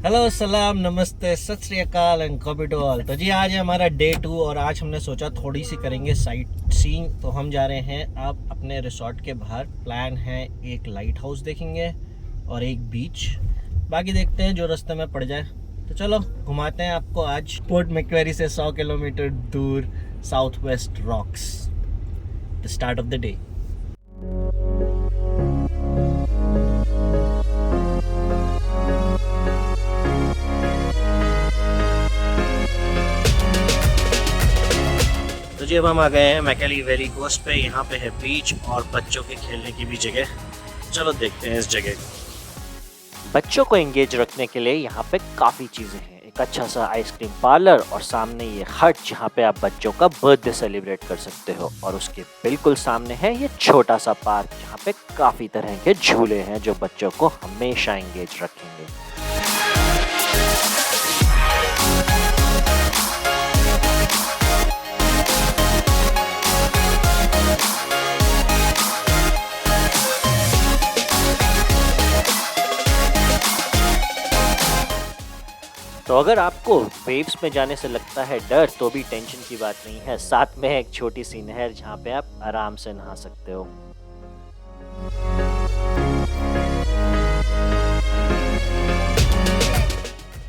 Hello, सलाम, नमस्ते, सत श्री अकाल एंड कॉपी ऑल। तो जी आज है हमारा डे 2 और आज हमने सोचा थोड़ी सी करेंगे साइट सीइंग। तो हम जा रहे हैं आप अपने रिसोर्ट के बाहर। प्लान है एक लाइट हाउस देखेंगे और एक बीच, बाकी देखते हैं जो रास्ते में पड़ जाए। तो चलो घुमाते हैं आपको आज पोर्ट मैक्वेरी से 100 किलोमीटर दूर south west rocks, the start of the day. तो जी अब हम आ गए हैं मैकेली वैली कोस्ट पे। यहाँ पे है बीच और बच्चों के खेलने की भी जगह। चलो देखते हैं इस जगह को। बच्चों को एंगेज रखने के लिए यहाँ पे काफ़ी चीज़ें हैं। एक अच्छा सा आइसक्रीम पार्लर और सामने ये हट जहाँ पे आप बच्चों का बर्थडे सेलिब्रेट कर सकते हो। और उसके बिल्कुल सामने है ये छोटा सा पार्क जहाँ पे काफ़ी तरह के झूले हैं जो बच्चों को हमेशा एंगेज रखेंगे। तो अगर आपको वेव्स में जाने से लगता है डर, तो भी टेंशन की बात नहीं है। साथ में है एक छोटी सी नहर जहाँ पे आप आराम से नहा सकते हो।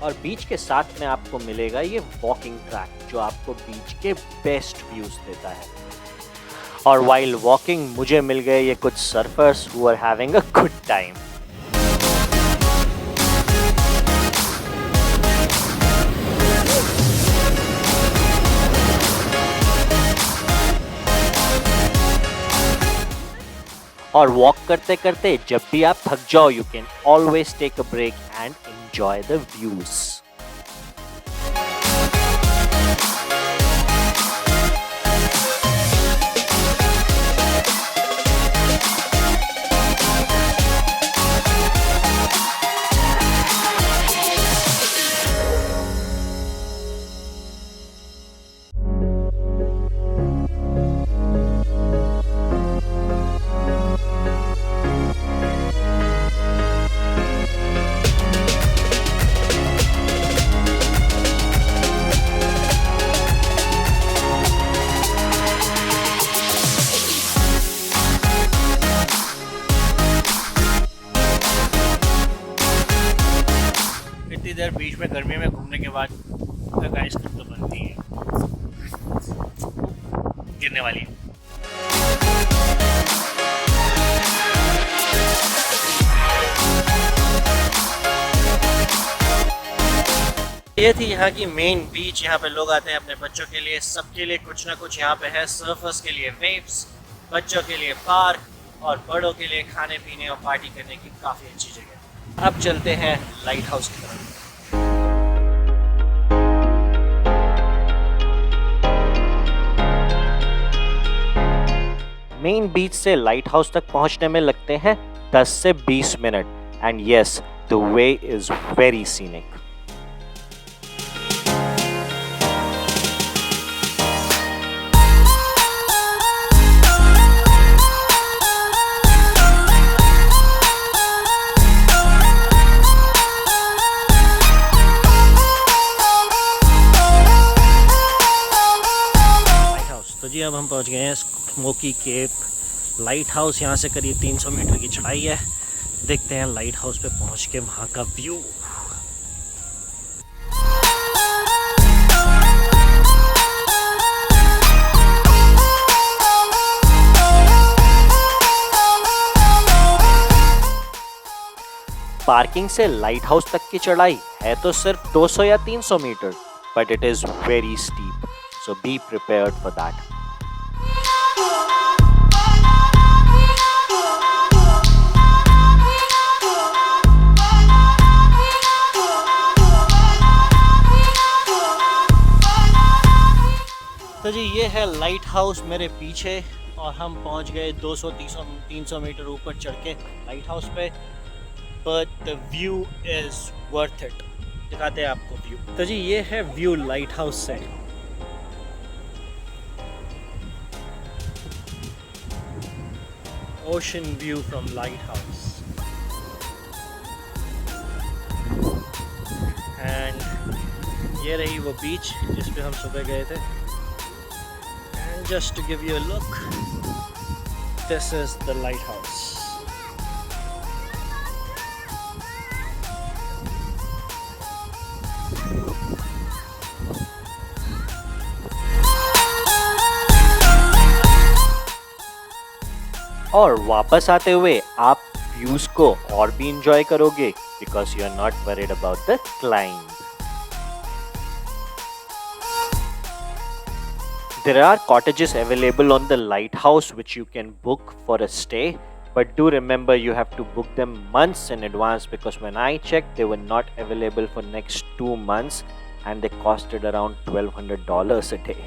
और बीच के साथ में आपको मिलेगा ये वॉकिंग ट्रैक जो आपको बीच के बेस्ट व्यूज देता है। और वाइल वॉकिंग मुझे मिल गए ये कुछ surfers who are having a good time. और वॉक करते करते जब भी आप थक जाओ, you can always take a break and enjoy the views. इतनी देर बीच में गर्मी में घूमने के बाद तक आइसक्रीम तो बनती है, गिरने वाली है। ये थी यहाँ की मेन बीच। यहाँ पे लोग आते हैं अपने बच्चों के लिए, सबके लिए कुछ ना कुछ यहाँ पे है। सर्फर्स के लिए वेव्स, बच्चों के लिए पार्क और बड़ों के लिए खाने पीने और पार्टी करने की काफ़ी अच्छी जगह। अब चलते हैं लाइट हाउस की तरफ। मेन बीच से लाइट हाउस तक पहुंचने में लगते हैं 10 से 20 minute. And yes, the way is very scenic. तो जी अब हम पहुंच गए हैं स्मोकी केप लाइट हाउस। यहाँ से करीब 300 मीटर की चढ़ाई है। देखते हैं लाइट हाउस पे पहुंच के वहाँ का व्यू। पार्किंग से लाइट हाउस तक की चढ़ाई है तो सिर्फ 200 या 300 metre, but it is very steep, so be prepared for that. तो जी ये है लाइट हाउस मेरे पीछे और हम पहुंच गए 200-300 मीटर ऊपर चढ़ के लाइट हाउस पे। But the view is worth it. दिखाते हैं आपको व्यू। तो जी ये है व्यू लाइट हाउस से। ocean view from lighthouse. ये रही वो बीच जिस पे हम सुबह गए थे। And just to give you a look, this is the lighthouse. और वापस आते हुए आप व्यूज को और भी इंजॉय करोगे because you are not worried about the climb. There are cottages available on the lighthouse which you can book for a stay, but do remember you have to book them months in advance because when I checked they were not available for next 2 months and they costed around $1,200 a day.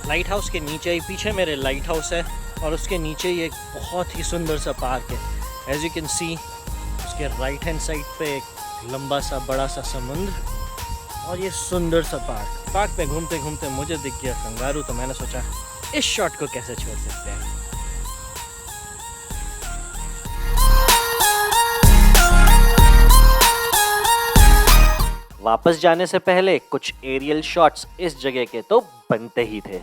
Light house के नीचे ही पीछे मेरे light house है और उसके नीचे ही एक बहुत ही सुंदर सा पार्क है। एज यू कैन सी उसके राइट हैंड साइड पे एक लंबा सा बड़ा सा समुद्र और ये सुंदर सा पार्क में घूमते घूमते मुझे दिख गया कंगारू, तो मैंने सोचा इस शॉट को कैसे छोड़ सकते हैं। वापस जाने से पहले कुछ एरियल शॉट्स इस जगह के तो बनते ही थे।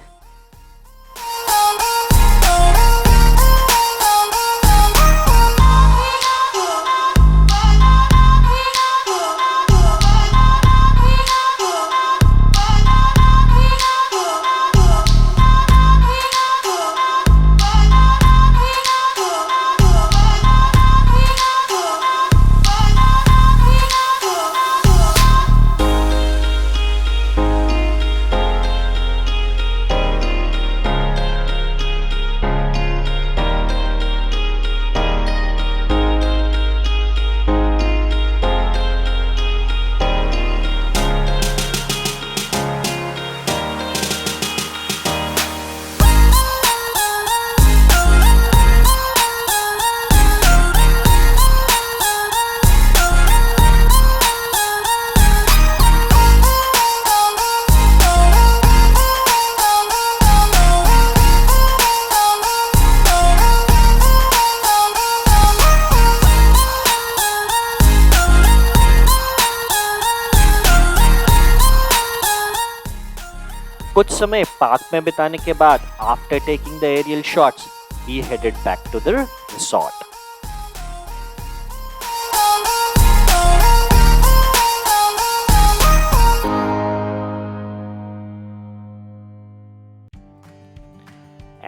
कुछ समय पार्क में बिताने के बाद after taking the aerial shots we headed back to the resort.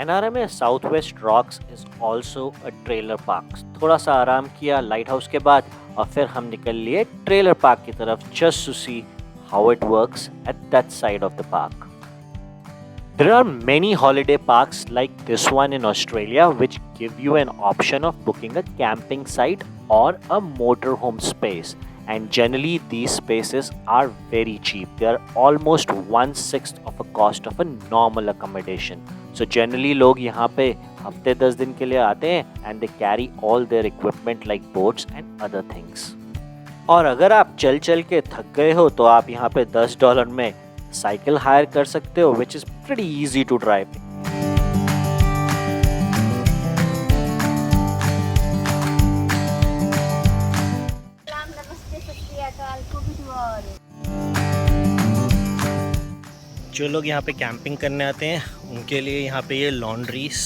NRMA Southwest Rocks is also a trailer park। थोड़ा सा आराम किया लाइट हाउस के बाद और फिर हम निकल लिए ट्रेलर पार्क की तरफ just to see how it works at that side of the park। There are many holiday parks like this one in Australia which give you an option of booking a camping site or a motorhome space, and generally these spaces are very cheap. They are almost 1/6 of a cost of a normal accommodation. So generally लोग यहाँ पे हफ्ते 10 दिन के लिए आते हैं and they carry all their equipment like boats and other things। और अगर आप चल चल के थक गए हो तो आप यहाँ पे $10 में साइकिल हायर कर सकते हो which is pretty easy to drive। जो लोग यहाँ पे कैंपिंग करने आते हैं उनके लिए यहाँ पे ये लॉन्ड्रीज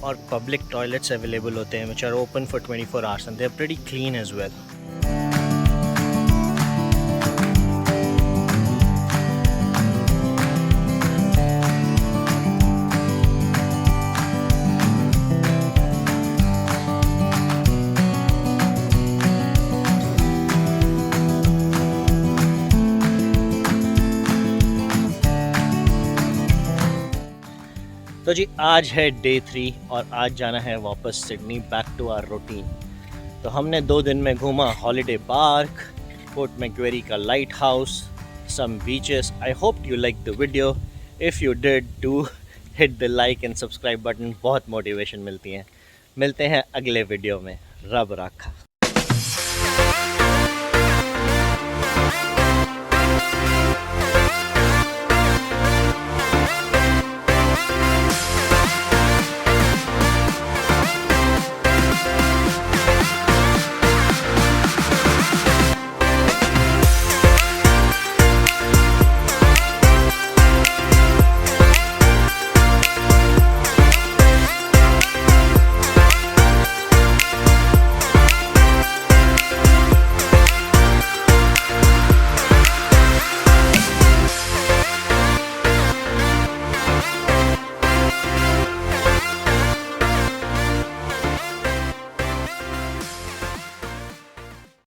और पब्लिक टॉयलेट्स अवेलेबल होते हैं which are open for 24 hours and they are pretty clean as well। तो जी आज है डे 3 और आज जाना है वापस Sydney back to our routine. तो हमने 2 दिन में घूमा हॉलिडे पार्क, पोर्ट मैक्वेरी का lighthouse, some beaches. I hope you like the video. If you did do hit the like and subscribe button, बहुत मोटिवेशन मिलती है। मिलते हैं अगले वीडियो में। रब राखा।